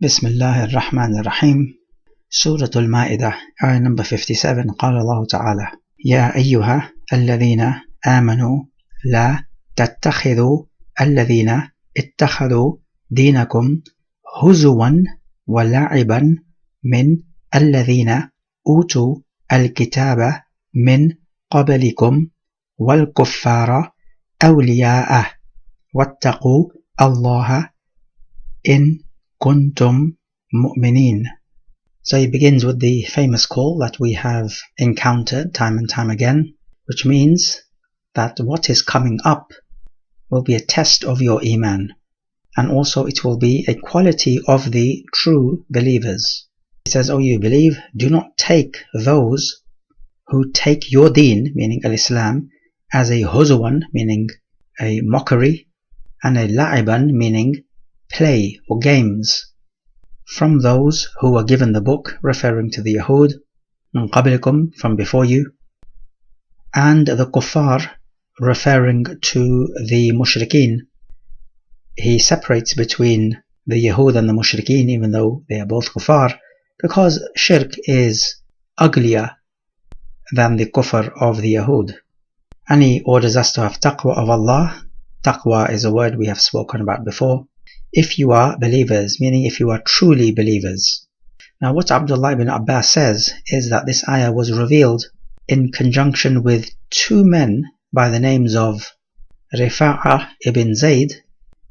Bismillah ar-Rahman ar-Rahim. Surah Al-Maa'idah, ayah number 57. قال الله تعالى: يا أيها الذين آمنوا لا تتخذوا الذين اتخذوا دينكم هزوا ولعبا من الذين أوتوا الكتاب من قبلكم والكفار أولياء واتقوا الله إن كنتم مؤمنين. So he begins with the famous call that we have encountered time and time again, which means that what is coming up will be a test of your iman, and also it will be a quality of the true believers. He says, "O you believe, do not take those who take your deen," meaning al-Islam, as a huzwan, meaning a mockery, and a la'iban, meaning play or games, from those who were given the book, referring to the Yahud, min qablikum, from before you, and the kuffar, referring to the mushrikeen. He separates between the Yahud and the mushrikeen, even though they are both kuffar, because shirk is uglier than the kufr of the Yahud. And he orders us to have taqwa of Allah. Taqwa is a word we have spoken about before. If you are believers, meaning if you are truly believers. Now what Abdullah ibn Abbas says is that this ayah was revealed in conjunction with two men by the names of Rifa'ah ibn Zayd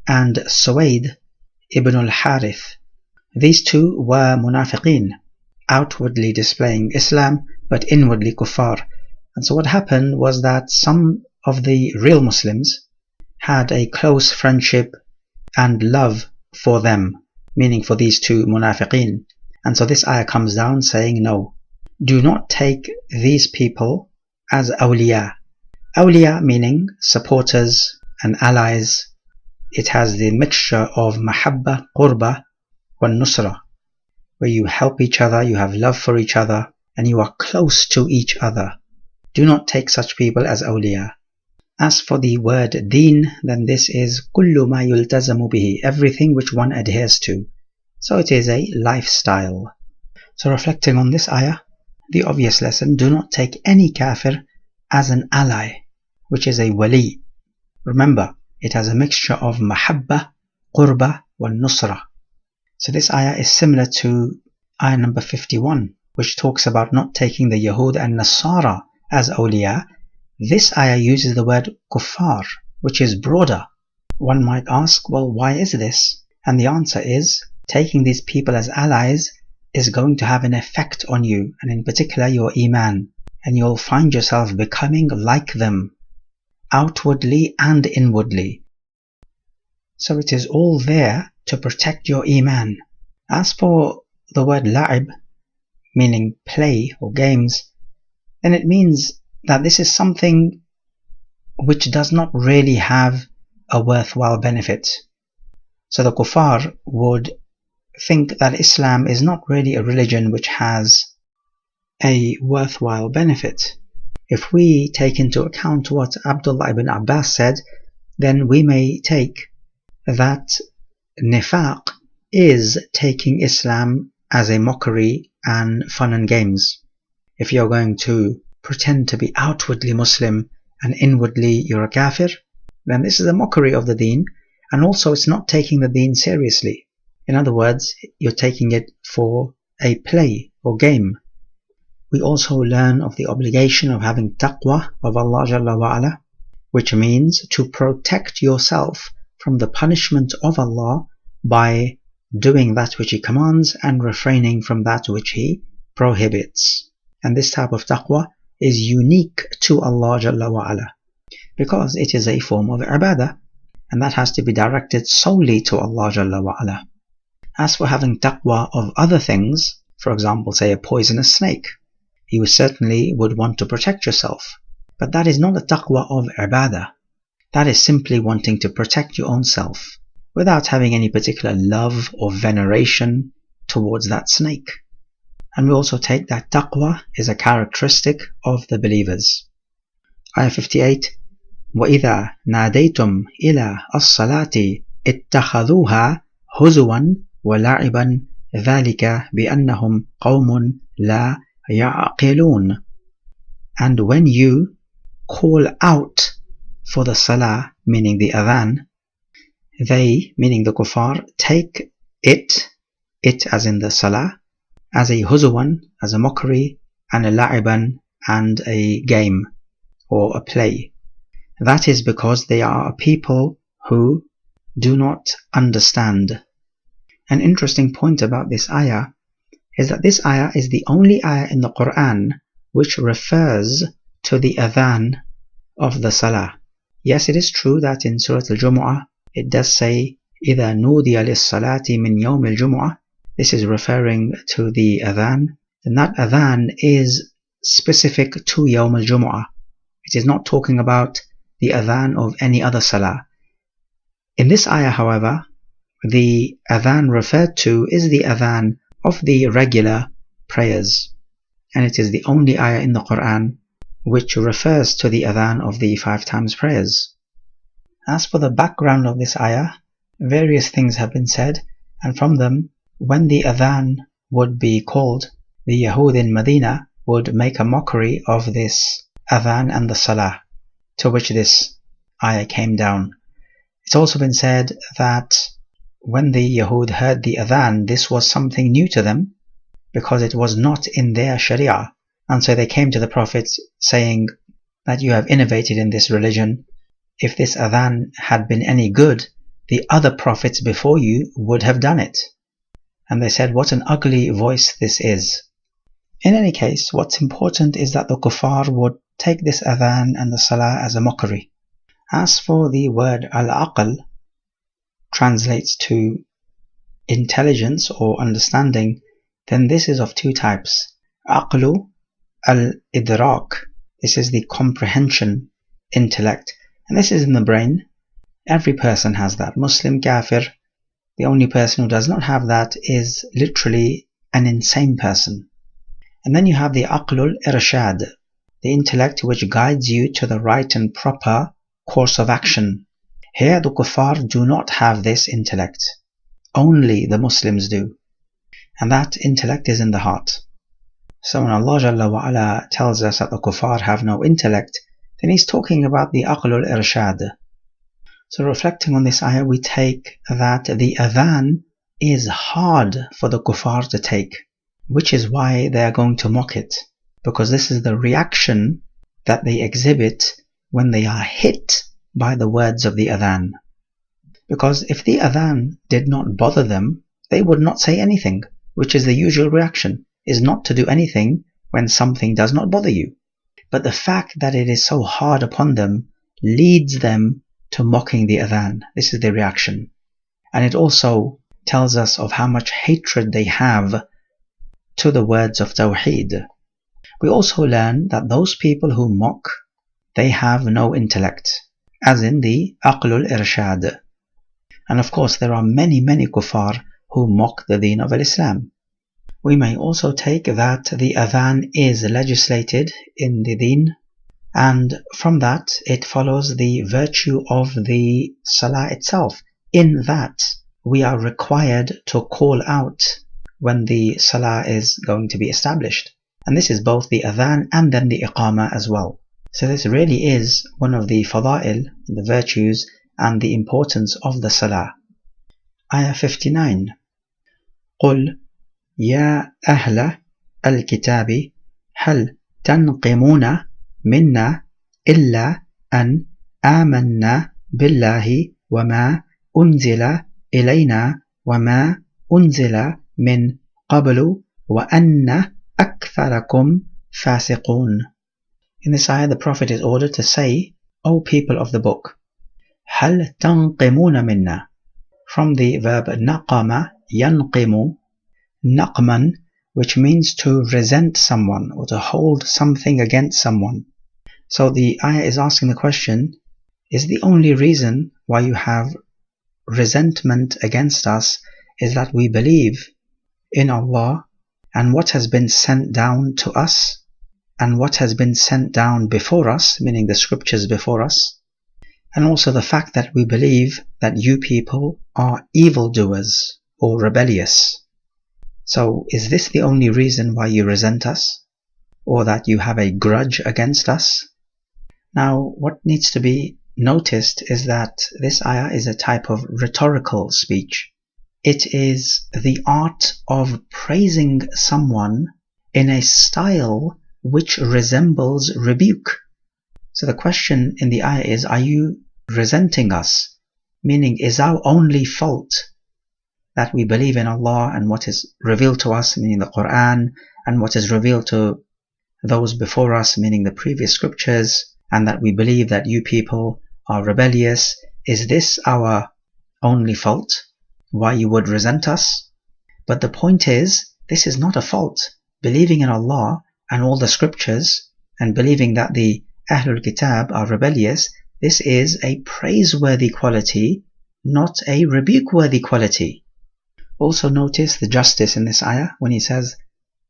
and Suwaid ibn al-Harith. These two were munafiqeen, outwardly displaying Islam but inwardly kuffar. And so what happened was that some of the real Muslims had a close friendship and love for them, meaning for these two munafiqeen. And so this ayah comes down saying, no, do not take these people as awliya. Awliya meaning supporters and allies. It has the mixture of mahabba, qurba, wa nusra, where you help each other, you have love for each other, and you are close to each other. Do not take such people as awliya. As for the word deen, then this is kullu ma yultazamu bihi, everything which one adheres to. So it is a lifestyle. So reflecting on this ayah, the obvious lesson, do not take any kafir as an ally, which is a wali. Remember, it has a mixture of mahabba, qurba, wa nusra. So this ayah is similar to ayah number 51, which talks about not taking the Yahud and Nasara as awliya. This ayah uses the word kuffar, which is broader. One might ask, well, why is this? And the answer is, taking these people as allies is going to have an effect on you, and in particular your iman, and you'll find yourself becoming like them, outwardly and inwardly. So it is all there to protect your iman. As for the word la'ib, meaning play or games, then it means that this is something which does not really have a worthwhile benefit. So the kuffar would think that Islam is not really a religion which has a worthwhile benefit. If we take into account what Abdullah ibn Abbas said, then we may take that nifaq is taking Islam as a mockery and fun and games. If you're going to pretend to be outwardly Muslim and inwardly you're a kafir, then this is a mockery of the deen, and also it's not taking the deen seriously. In other words, you're taking it for a play or game. We also learn of the obligation of having taqwa of Allah Jalla wa Ala, which means to protect yourself from the punishment of Allah by doing that which He commands and refraining from that which He prohibits. And this type of taqwa is unique to Allah Jalla wa Ala, because it is a form of ibadah, and that has to be directed solely to Allah Jalla wa Ala. As for having taqwa of other things, for example, say a poisonous snake, you certainly would want to protect yourself, but that is not a taqwa of ibadah. That is simply wanting to protect your own self, without having any particular love or veneration towards that snake. And we also take that taqwa is a characteristic of the believers. Ayah 58, وَإِذَا نَادَيْتُمْ إِلَىٰ الصَّلَاةِ اتَّخَذُوهَا هُزُوًا وَلَعِبًا ذَلِكَ بِأَنَّهُمْ قَوْمٌ لَا يَعْقِلُونَ. And when you call out for the salah, meaning the adhan, they, meaning the kuffar, take it as in the salah, as a huzuwan, as a mockery, and a la'iban, and a game or a play. That is because they are a people who do not understand. An interesting point about this ayah is that this ayah is the only ayah in the Quran which refers to the adhan of the salah. Yes, it is true that in Surah Al-Jumu'ah it does say إِذَا نُودِيَ لِلصَّلَاةِ مِنْ يَوْمِ الْجُمُعَةِ. This is referring to the adhan, and that adhan is specific to Yawm al-Jumu'ah. It is not talking about the adhan of any other salah. In this ayah, however, the adhan referred to is the adhan of the regular prayers, and it is the only ayah in the Quran which refers to the adhan of the 5 times prayers. As for the background of this ayah, various things have been said, and from them, when the adhan would be called, the Yahud in Medina would make a mockery of this adhan and the salah, to which this ayah came down. It's also been said that when the Yahud heard the adhan, this was something new to them, because it was not in their sharia, and so they came to the Prophet saying that you have innovated in this religion. If this adhan had been any good, the other prophets before you would have done it. And they said, what an ugly voice this is. In any case, what's important is that the kuffar would take this adhan and the salah as a mockery. As for the word al-aql, translates to intelligence or understanding, then this is of 2 types. Aqlu al-idrak, this is the comprehension intellect, and this is in the brain. Every person has that, Muslim, kafir. The only person who does not have that is literally an insane person. And then you have the aqlul irshad, the intellect which guides you to the right and proper course of action. Here the kuffar do not have this intellect. Only the Muslims do. And that intellect is in the heart. So when Allah Jalla wa Ala tells us that the kuffar have no intellect, then He's talking about the aqlul irshad. So reflecting on this ayah, we take that the adhan is hard for the kuffar to take, which is why they are going to mock it, because this is the reaction that they exhibit when they are hit by the words of the adhan. Because if the adhan did not bother them, they would not say anything, which is the usual reaction, is not to do anything when something does not bother you. But the fact that it is so hard upon them leads them to mocking the adhan. This is the reaction. And it also tells us of how much hatred they have to the words of Tawheed. We also learn that those people who mock, they have no intellect, as in the aqlul irshad. And of course there are many kuffar who mock the deen of Islam. We may also take that the adhan is legislated in the deen, and from that it follows the virtue of the salah itself, in that we are required to call out when the salah is going to be established. And this is both the adhan and then the iqamah as well. So this really is one of the fada'il, the virtues and the importance of the salah. Ayah 59. قُلْ يَا أَهْلَ الْكِتَابِ هَلْ تَنْقِمُونَ مِنَّا إِلَّا أَنْ آمَنَّا بِاللَّهِ وَمَا أُنزِلَ إِلَيْنَا وَمَا أُنزِلَ مِنْ قَبْلُ وَأَنَّ أَكْثَرَكُمْ فَاسِقُونَ. In this ayah, the Prophet is ordered to say, O people of the book, هَلْ تَنْقِمُونَ مِنَّا, from the verb نَقَمَ يَنْقِمُ, نَقْمًا, which means to resent someone or to hold something against someone. So the ayah is asking the question, is the only reason why you have resentment against us is that we believe in Allah and what has been sent down to us and what has been sent down before us, meaning the scriptures before us, and also the fact that we believe that you people are evildoers, or rebellious. So is this the only reason why you resent us, or that you have a grudge against us? Now, what needs to be noticed is that this ayah is a type of rhetorical speech. It is the art of praising someone in a style which resembles rebuke. So the question in the ayah is, are you resenting us? Meaning, is our only fault that we believe in Allah and what is revealed to us, meaning the Quran, and what is revealed to those before us, meaning the previous scriptures, and that we believe that you people are rebellious? Is this our only fault? Why you would resent us? But the point is, this is not a fault. Believing in Allah and all the scriptures, and believing that the Ahlul Kitab are rebellious, this is a praiseworthy quality, not a rebuke-worthy quality. Also notice the justice in this ayah when he says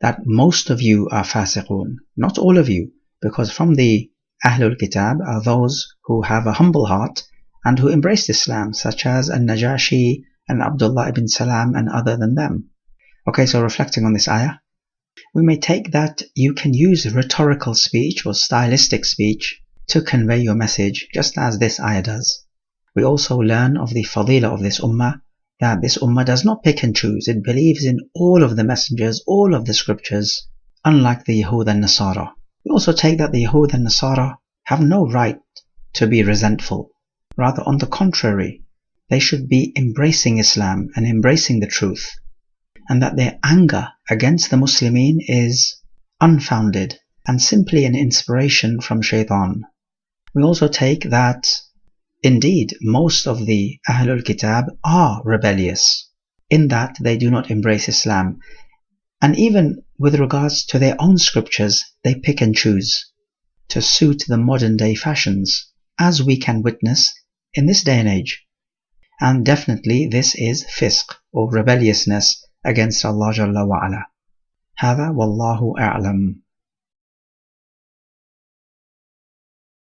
that most of you are fasiqun, not all of you, because from the Ahlul Kitab are those who have a humble heart and who embraced Islam, such as Al-Najashi and Abdullah ibn Salam and other than them. Okay, so reflecting on this ayah, we may take that you can use rhetorical speech or stylistic speech to convey your message, just as this ayah does. We also learn of the fadila of this ummah, that this ummah does not pick and choose. It believes in all of the messengers, all of the scriptures, unlike the Yahud and Nasara. We also take that the Yahud and Nasara have no right to be resentful. Rather, on the contrary, they should be embracing Islam and embracing the truth, and that their anger against the Muslimin is unfounded and simply an inspiration from shaitan. We also take that indeed most of the Ahlul Kitab are rebellious, in that they do not embrace Islam, and even with regards to their own scriptures, they pick and choose to suit the modern day fashions, as we can witness in this day and age. And definitely this is fisq, or rebelliousness against Allah Jalla wa Ala. هذا والله أعلم.